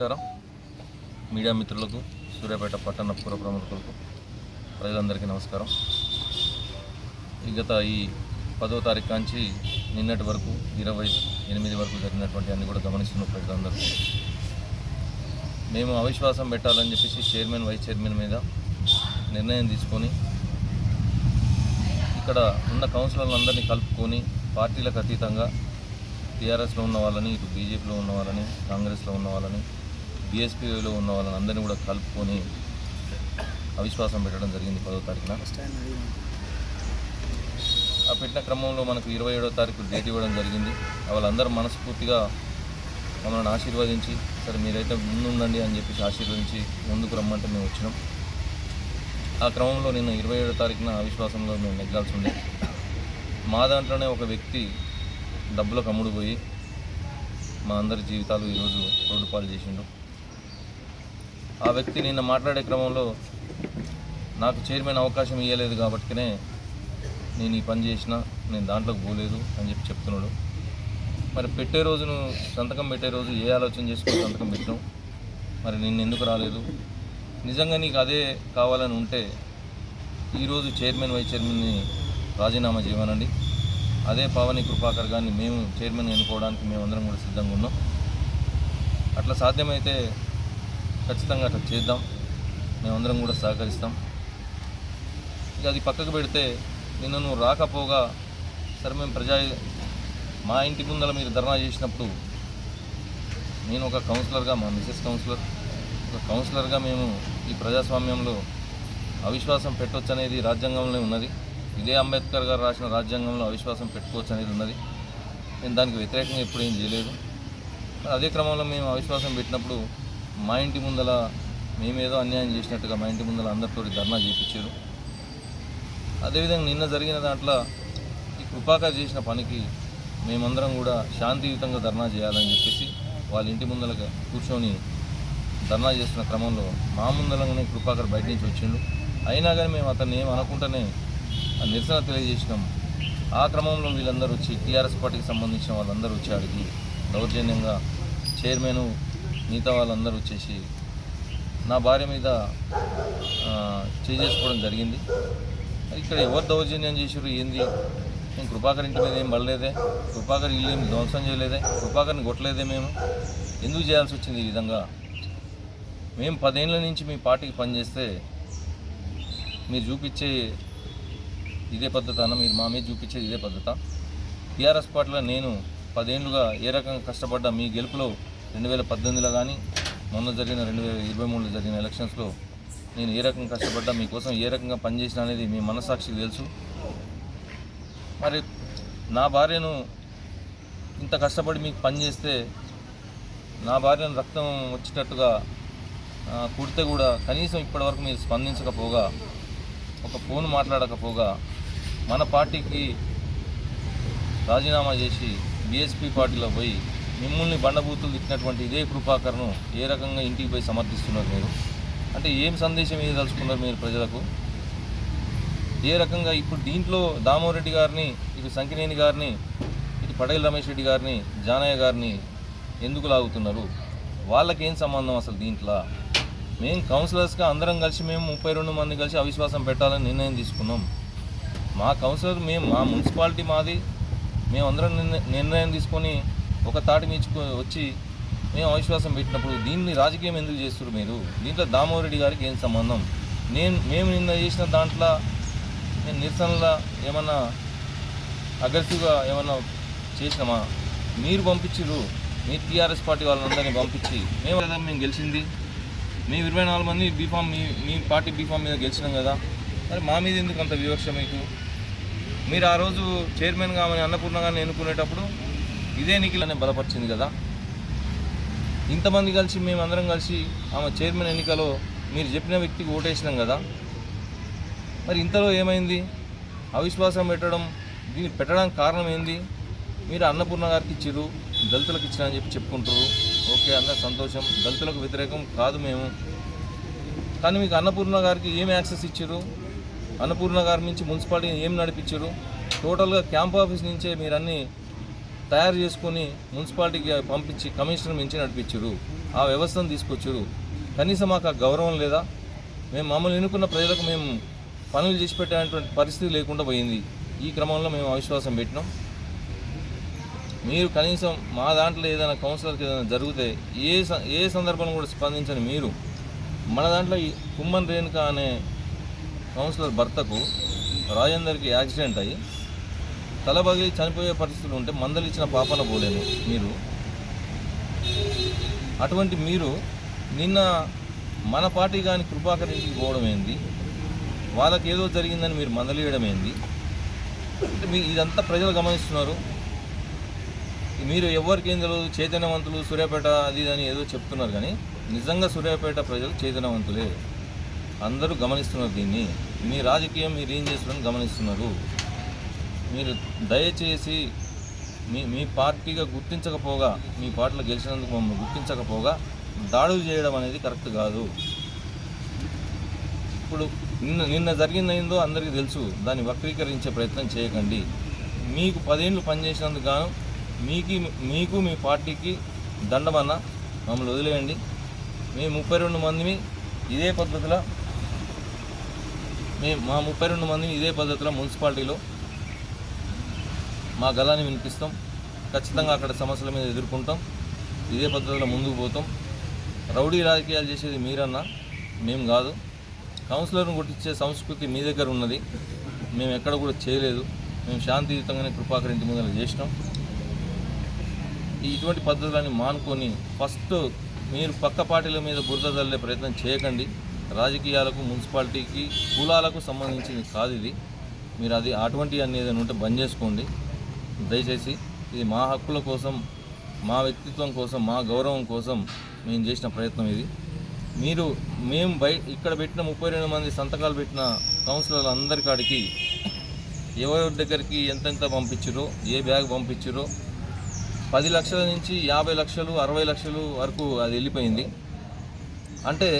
నమస్కారం మీడియా మిత్రులకు, సూర్యాపేట పట్టణ పుర ప్రముఖులకు, ప్రజలందరికీ నమస్కారం. గత ఈ 10వ తారీఖు నుంచి నిన్నటి వరకు 28 వరకు జరిగినటువంటి అన్ని కూడా గమనిస్తున్న ప్రజలందరూ మేము అవిశ్వాసం పెట్టాలని చెప్పేసి చైర్మన్, వైస్ చైర్మన్ మీద నిర్ణయం తీసుకొని ఇక్కడ ఉన్న కౌన్సిలర్లందరినీ కలుపుకొని పార్టీలకు అతీతంగా టీఆర్ఎస్లో ఉన్న వాళ్ళని, ఇటు బీజేపీలో ఉన్న వాళ్ళని, కాంగ్రెస్లో ఉన్న వాళ్ళని, బీఎస్పీలో ఉన్న వాళ్ళని అందరినీ కూడా కలుపుకొని అవిశ్వాసం పెట్టడం జరిగింది 10వ తారీఖున. ఆ పెట్టిన క్రమంలో మనకు 27వ తారీఖు డేట్ ఇవ్వడం జరిగింది. వాళ్ళందరూ మనస్ఫూర్తిగా మమ్మల్ని ఆశీర్వదించి, సరే మీరైతే ముందుండండి అని చెప్పేసి ఆశీర్వదించి ముందుకు రమ్మంటే మేము వచ్చినాం. ఆ క్రమంలో నిన్న 27వ తారీఖున అవిశ్వాసంలో మేము నెగ్గాల్సి ఉండే. మా దాంట్లోనే ఒక వ్యక్తి డబ్బులకు అమ్ముడు పోయి మా అందరి జీవితాలు ఈరోజు రోడ్డు పాలు చేసిండు. ఆ వ్యక్తి నిన్న మాట్లాడే క్రమంలో నాకు చైర్మన్ అవకాశం ఇవ్వలేదు కాబట్టినే నేను ఈ పని చేసిన, నేను దాంట్లోకి పోలేదు అని చెప్పి చెప్తున్నాడు. మరి పెట్టే రోజును, సంతకం పెట్టే రోజు ఏ ఆలోచన చేసుకుని సంతకం పెట్టాం? మరి నిన్న ఎందుకు రాలేదు? నిజంగా నీకు అదే కావాలని ఉంటే ఈరోజు చైర్మన్, వైస్ చైర్మన్ని రాజీనామా చేయమనండి. అదే పావని కృపాకర్ గారిని మేము చైర్మన్ ఎన్నుకోవడానికి మేమందరం కూడా సిద్ధంగా ఉన్నాం. అట్లా సాధ్యమైతే ఖచ్చితంగా అట్లా చేద్దాం, మేమందరం కూడా సహకరిస్తాం. ఇక అది పక్కకు పెడితే నిన్న నువ్వు రాకపోగా, సరే మేము మా ఇంటి ముందర మీరు ధర్నా చేసినప్పుడు నేను ఒక కౌన్సిలర్గా, మా మిసెస్ కౌన్సిలర్, ఒక కౌన్సిలర్గా మేము ఈ ప్రజాస్వామ్యంలో అవిశ్వాసం పెట్టవచ్చు అనేది రాజ్యాంగంలో ఉన్నది. ఇదే అంబేద్కర్ గారు రాసిన రాజ్యాంగంలో అవిశ్వాసం పెట్టుకోవచ్చు అనేది ఉన్నది. నేను దానికి వ్యతిరేకంగా ఎప్పుడు ఏం చేయలేదు. అదే క్రమంలో మేము అవిశ్వాసం పెట్టినప్పుడు మా ఇంటి ముందల మేమేదో అన్యాయం చేసినట్టుగా మా ఇంటి ముందల అందరితో ధర్నా చేయించారు. అదేవిధంగా నిన్న జరిగిన దాంట్లో ఈ కృపాకర్ చేసిన పనికి మేమందరం కూడా శాంతియుతంగా ధర్నా చేయాలని చెప్పేసి వాళ్ళ ఇంటి ముందల కూర్చొని ధర్నా చేస్తున్న క్రమంలో మా ముందరగానే కృపాకర్ బయట నుంచి వచ్చిండు. అయినా కానీ మేము అతన్ని ఏం అనుకుంటూనే నిరసన తెలియజేసినాం. ఆ క్రమంలో వీళ్ళందరూ వచ్చి, టీఆర్ఎస్ పార్టీకి సంబంధించిన వాళ్ళందరూ వచ్చి అడిగి దౌర్జన్యంగా చైర్మన్ మిగతా వాళ్ళందరూ వచ్చేసి నా భార్య మీద చేసుకోవడం జరిగింది. ఇక్కడ ఎవరు దౌర్జన్యం చేసారు ఏంది? నేను కృపాకర్ ఇంటి మీద ఏం పడలేదే, కృపాకర్ ఇల్లు ఏం ధ్వంసం చేయలేదే, కృపాకర్ని కొట్టలేదే, మేము ఎందుకు చేయాల్సి వచ్చింది ఈ విధంగా? మేము 10 ఏళ్ళ నుంచి మీ పార్టీకి పనిచేస్తే మీరు చూపించే ఇదే పద్ధతి అన్న, మీరు మా మీద చూపించేది ఇదే పద్ధత? టీఆర్ఎస్ పార్టీలో నేను 10 ఏళ్ళుగా ఏ రకంగా కష్టపడ్డా, మీ గెలుపులో 2018లో కానీ మొన్న జరిగిన 2023లో జరిగిన ఎలక్షన్స్లో నేను ఏ రకంగా కష్టపడ్డా, మీకోసం ఏ రకంగా పనిచేసిన అనేది మీ మనస్సాక్షికి తెలుసు. మరి నా భార్యను ఇంత కష్టపడి మీకు పనిచేస్తే, నా భార్యను రక్తం వచ్చేటట్టుగా కుడితే కూడా కనీసం ఇప్పటివరకు మీరు స్పందించకపోగా, ఒక ఫోన్ మాట్లాడకపోగా మన పార్టీకి రాజీనామా చేసి బీఎస్పీ పార్టీలో పోయి మిమ్మల్ని బండబూతులు తిట్టినటువంటి ఇదే కృపాకర్ను ఏ రకంగా ఇంటికి పోయి సమర్థిస్తున్నారు మీరు? అంటే ఏం సందేశం ఇవ్వదలుచుకున్నారు మీరు ప్రజలకు? ఏ రకంగా ఇప్పుడు దీంట్లో దామోరెడ్డి గారిని, ఇటు సంకినేని గారిని, ఇటు పటేల్ రమేష్ రెడ్డి గారిని, జానయ్య గారిని ఎందుకు లాగుతున్నారు? వాళ్ళకేం సంబంధం అసలు దీంట్లో? మేము కౌన్సిలర్స్గా అందరం కలిసి మేము 32 మంది కలిసి అవిశ్వాసం పెట్టాలని నిర్ణయం తీసుకున్నాం. మా కౌన్సిలర్ మా మున్సిపాలిటీ మాది, మేమందరం నిర్ణయం తీసుకొని ఒక తాటి మీచుకు వచ్చి మేము అవిశ్వాసం పెట్టినప్పుడు దీన్ని రాజకీయం ఎందుకు చేస్తున్నారు మీరు? దీంట్లో దామోరెడ్డి గారికి ఏం సంబంధం? మేము నిన్న చేసిన దాంట్లో నేను నిరసనలా ఏమన్నా అగ్రెసివ్గా ఏమన్నా చేసినామా? మీరు పంపించారు, మీ టీఆర్ఎస్ పార్టీ వాళ్ళందరినీ పంపించి మేము గెలిచింది. మేము 24 మంది బీఫామ్ మీ పార్టీ బీఫామ్ మీద గెలిచినాం కదా, మరి మా మీద ఎందుకు అంత వివక్ష మీకు? మీరు ఆ రోజు చైర్మన్గా ఆమె అన్నపూర్ణ గారిని ఎన్నుకునేటప్పుడు ఇదే నిఖిల్ బలపరిచింది కదా. ఇంతమంది కలిసి మేమందరం కలిసి ఆమె చైర్మన్ ఎన్నికలో మీరు చెప్పిన వ్యక్తికి ఓటేసినాం కదా. మరి ఇంతలో ఏమైంది? అవిశ్వాసం దీన్ని పెట్టడానికి కారణం ఏంది? మీరు అన్నపూర్ణ గారికి ఇచ్చిర్రు, దళితులకు ఇచ్చినా అని చెప్పుకుంటారు. ఓకే, అందరూ సంతోషం, దళితులకు వ్యతిరేకం కాదు మేము. కానీ మీకు అన్నపూర్ణ గారికి ఏం యాక్సెస్ ఇచ్చారు? అన్నపూర్ణ గారి నుంచి మున్సిపాలిటీని ఏం నడిపించారు? టోటల్గా క్యాంప్ ఆఫీస్ నుంచే మీరు అన్నీ తయారు చేసుకొని మున్సిపాలిటీకి పంపించి కమిషనర్ మించి నడిపించారు. ఆ వ్యవస్థను తీసుకొచ్చారు. కనీసం మాకు ఆ గౌరవం లేదా? మేము మమ్మల్ని ఎన్నుకున్న ప్రజలకు మేము పనులు చేసి పెట్టేటువంటి పరిస్థితి లేకుండా పోయింది. ఈ క్రమంలో మేము అవిశ్వాసం పెట్టినాం. మీరు కనీసం మా దాంట్లో ఏదైనా కౌన్సిలర్కి ఏదైనా జరిగితే ఏ సందర్భంలో కూడా స్పందించని మీరు మన దాంట్లో ఈ కుమ్మన్ రేణుక అనే కౌన్సిలర్ భర్తకు రాజేందర్కి యాక్సిడెంట్ అయ్యి తలబగిలి చనిపోయే పరిస్థితులు ఉంటే మందలిచ్చిన పాపన పోలేను మీరు. అటువంటి మీరు నిన్న మన పార్టీ కానీ కృపాకర్ ఇంటికి పోవడం ఏంది? వాళ్ళకి ఏదో జరిగిందని మీరు మందలియడం ఏంది? అంటే మీ ఇదంతా ప్రజలు గమనిస్తున్నారు. మీరు ఎవరికి ఏం తెలియదు, చైతన్యవంతులు సూర్యాపేట అది అని ఏదో చెప్తున్నారు, కానీ నిజంగా సూర్యాపేట ప్రజలు చైతన్యవంతులే. అందరూ గమనిస్తున్నారు దీన్ని. మీ రాజకీయం మీరు ఏం చేస్తున్నారని గమనిస్తున్నారు. మీరు దయచేసి మీ పార్టీగా గుర్తించకపోగా, మీ పార్టీలో గెలిచినందుకు మమ్మల్ని గుర్తించకపోగా దాడులు చేయడం అనేది కరెక్ట్ కాదు. ఇప్పుడు నిన్న జరిగిందేందో అందరికీ తెలుసు. దాన్ని వక్రీకరించే ప్రయత్నం చేయకండి. మీకు 10 ఏళ్ళు పనిచేసినందుకు గాను మీకు మీ పార్టీకి దండమన్న మమ్మల్ని వదిలేయండి. మేము 32 మందిని ఇదే పద్ధతిలో మా 32 మందిని ఇదే పద్ధతిలో మున్సిపాలిటీలో మా గలాన్ని వినిపిస్తాం. ఖచ్చితంగా అక్కడ సమస్యల మీద ఎదుర్కొంటాం. ఇదే పద్ధతిలో ముందుకు పోతాం. రౌడీ రాజకీయాలు చేసేది మీరన్నా, మేము కాదు. కౌన్సిలర్ను కొట్టించే సంస్కృతి మీ దగ్గర ఉన్నది, మేము ఎక్కడ కూడా చేయలేదు. మేము శాంతియుతంగానే కృపాకర్ ఇంటి ముందర చేసినాం. ఇటువంటి పద్ధతులని మానుకొని ఫస్ట్ మీరు పక్క పార్టీల మీద బురద చల్లే ప్రయత్నం చేయకండి. రాజకీయాలకు, మున్సిపాలిటీకి, కులాలకు సంబంధించింది కాదు ఇది. మీరు అటువంటి అన్ని ఏదైనా ఉంటే బంద్ చేసుకోండి దయచేసి. ఇది మా హక్కుల కోసం, మా వ్యక్తిత్వం కోసం, మా గౌరవం కోసం మేము చేసిన ప్రయత్నం ఇది. మేము ఇక్కడ పెట్టిన 32 మంది సంతకాలు పెట్టిన కౌన్సిలర్లు అందరి కాడికి ఎవరి దగ్గరికి ఎంతెంత పంపించారో, ఏ బ్యాగ్ పంపించారో 10 లక్షల నుంచి 50 లక్షలు 60 లక్షలు వరకు అది వెళ్ళిపోయింది. అంటే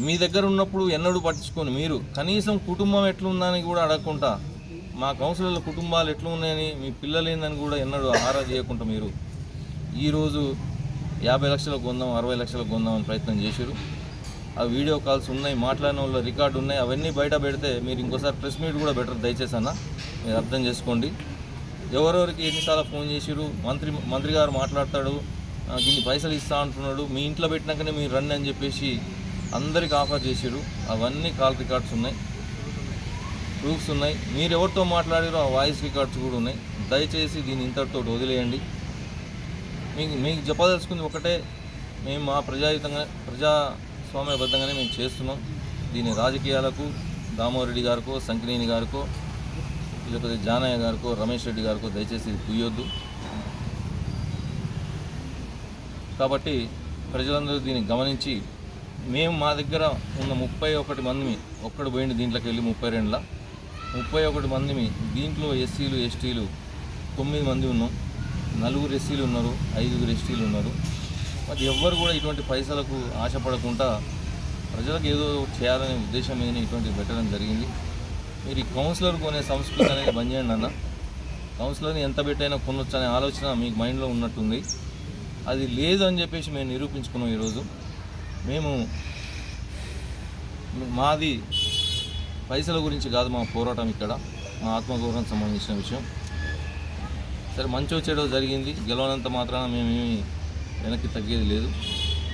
మీ దగ్గర ఉన్నప్పుడు ఎన్నడూ పట్టించుకొని మీరు కనీసం కుటుంబం ఎట్లుందని కూడా అడగకుండా, మా కౌన్సిలర్ల కుటుంబాలు ఎట్లున్నాయని, మీ పిల్లలు ఏందని కూడా ఎన్నడూ ఆరా చేయకుండా మీరు ఈరోజు 50 లక్షలకు కొందాం, 60 లక్షలకు కొందామని ప్రయత్నం చేశారు. ఆ వీడియో కాల్స్ ఉన్నాయి, మాట్లాడిన వాళ్ళ రికార్డు ఉన్నాయి. అవన్నీ బయట పెడితే మీరు ఇంకోసారి ప్రెస్ మీట్ కూడా బెటర్ దయచేసి అన్న మీరు అర్థం చేసుకోండి. ఎవరెవరికి ఎన్నిసార్లు ఫోన్ చేసిరు, మంత్రి గారు మాట్లాడతాడు, దీన్ని పైసలు ఇస్తా అంటున్నాడు, మీ ఇంట్లో పెట్టినాకనే మీరు రండి అని చెప్పేసి అందరికి ఆఫర్ చేసిరు. అవన్నీ కాల్ రికార్డ్స్ ఉన్నాయి, ప్రూఫ్స్ ఉన్నాయి. మీరు ఎవరితో మాట్లాడారో ఆ వాయిస్ రికార్డ్స్ కూడా ఉన్నాయి. దయచేసి దీన్ని ఇంతటితో వదిలేయండి. మీకు చెప్పదలుచుకుంది ఒకటే, మేము మా ప్రజాస్వామ్యబద్ధంగానే మేము చేస్తున్నాం. దీన్ని రాజకీయాలకు దామోరెడ్డి గారికో, సంకినేని గారికో, లేకపోతే జానయ్య గారికో, రమేష్ రెడ్డి గారికో దయచేసి ఇది పుయ్యొద్దు. కాబట్టి ప్రజలందరూ దీన్ని గమనించి, మేము మా దగ్గర ఉన్న 31 మందిని ఒక్కడు పోయింది దీంట్లోకి వెళ్ళి 32ల 31 మందిని, దీంట్లో ఎస్సీలు ఎస్టీలు 9 మంది ఉన్నాం. 4 ఎస్సీలు ఉన్నారు, 5 ఎస్టీలు ఉన్నారు. మరి ఎవ్వరు కూడా ఇటువంటి పైసలకు ఆశపడకుండా ప్రజలకు ఏదో చేయాలనే ఉద్దేశం మీద ఇటువంటివి పెట్టడం జరిగింది. మీరు ఈ కౌన్సిలర్ కొనే సంస్కృతి అనేది బంద్ చేయండి అన్న. కౌన్సిలర్ని ఎంత పెట్టైనా కొనొచ్చు అనే ఆలోచన మీకు మైండ్లో ఉన్నట్టుంది. అది లేదు అని చెప్పేసి మేము నిరూపించుకున్నాం ఈరోజు. మాది పైసల గురించి కాదు మా పోరాటం, ఇక్కడ మా ఆత్మగౌరవం సంబంధించిన విషయం. సరే మంచో చెడో జరిగింది, గెలవనంత మాత్రాన మేమేమి వెనక్కి తగ్గేది లేదు.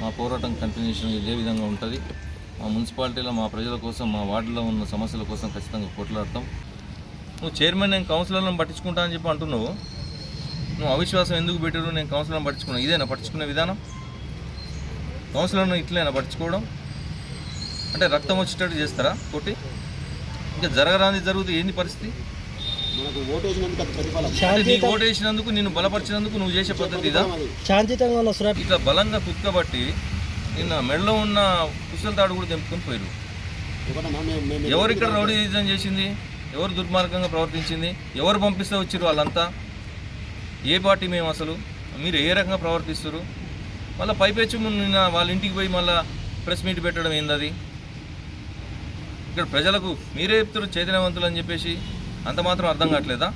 మా పోరాటం కంటిన్యూషన్ ఇదే విధంగా ఉంటుంది. మా మున్సిపాలిటీలో మా ప్రజల కోసం, మా వార్డులో ఉన్న సమస్యల కోసం ఖచ్చితంగా కొట్లాడతాం. నువ్వు చైర్మన్ నేను కౌన్సిలర్లను పట్టించుకుంటా అని చెప్పి అంటున్నావు. నువ్వు అవిశ్వాసం ఎందుకు పెట్టారు? నేను కౌన్సిలర్ని పట్టించుకున్నాను. ఇదేనా పట్టించుకునే విధానం? కౌన్సిలర్ను ఇట్లైనా పట్టించుకోవడం అంటే రక్తం వచ్చేటట్టు చేస్తారా కొట్టి? ఇంకా జరుగుతుంది ఏంది పరిస్థితి? నీకు ఓటు వేసినందుకు, నిన్ను బలపరిచినందుకు నువ్వు చేసే పద్ధతి ఇదా? ఇట్లా బలంగా కుక్కబట్టి నిన్న మెడలో ఉన్న కుశల తాడు కూడా తెంపుకొని పోయారు. ఎవరు ఇక్కడ రౌడీజం చేసింది? ఎవరు దుర్మార్గంగా ప్రవర్తించింది? ఎవరు పంపిస్తే వచ్చారు వాళ్ళంతా? ఏ పార్టీ మేము అసలు? మీరు ఏ రకంగా ప్రవర్తిస్తారు? మళ్ళీ పైపెచ్చు నిన్న వాళ్ళ ఇంటికి పోయి మళ్ళీ ప్రెస్ మీట్ పెట్టడం ఏంది? ఇక్కడ ప్రజలకు మీరే చెప్తారు చైతన్యవంతులు అని చెప్పేసి, అంత మాత్రం అర్థం కావట్లేదా?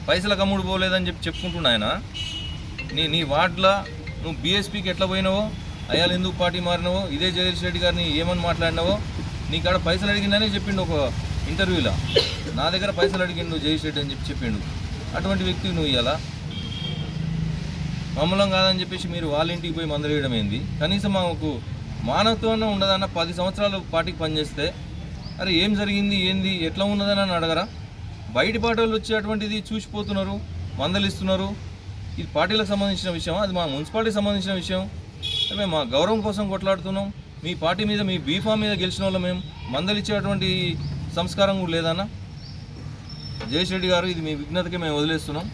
పైసల కమ్ముడు పోలేదని చెప్పుకుంటున్నా ఆయన. నీ వార్డులో నువ్వు బీఎస్పీకి ఎట్లా పోయినావో, అయ్యాలు ఎందుకు పార్టీ మారినావో, ఇదే జగదీష్ రెడ్డి గారిని ఏమని మాట్లాడినావో, నీకాడ పైసలు అడిగిందని చెప్పిండు ఒక ఇంటర్వ్యూలో. నా దగ్గర పైసలు అడిగిండు జగదీష్ రెడ్డి అని చెప్పిండు. అటువంటి వ్యక్తికి నువ్వు ఇవ్వాలా? మమ్మల్ని కాదని చెప్పేసి మీరు వాళ్ళ ఇంటికి పోయి మందలేయడం ఏంది? కనీసం మాకు మానవత్వం ఉండదన్న. 10 సంవత్సరాలు పార్టీకి పనిచేస్తే అరే ఏం జరిగింది, ఏంది, ఎట్లా ఉన్నదని అని అడగరా? బయటి పార్టీలు వచ్చి అటువంటిది చూసిపోతున్నారు, మందలిస్తున్నారు. ఇది పార్టీలకు సంబంధించిన విషయం, అది మా మున్సిపాలిటీకి సంబంధించిన విషయం. మేము మా గౌరవం కోసం కొట్లాడుతున్నాం. మీ పార్టీ మీద, మీ బీఫామ్ మీద గెలిచిన వాళ్ళు మేము మందలిచ్చేటువంటి సంస్కారం కూడా లేదన్నా. జగదీష్ రెడ్డి గారు, ఇది మీ విఘ్నతకి మేము వదిలేస్తున్నాం.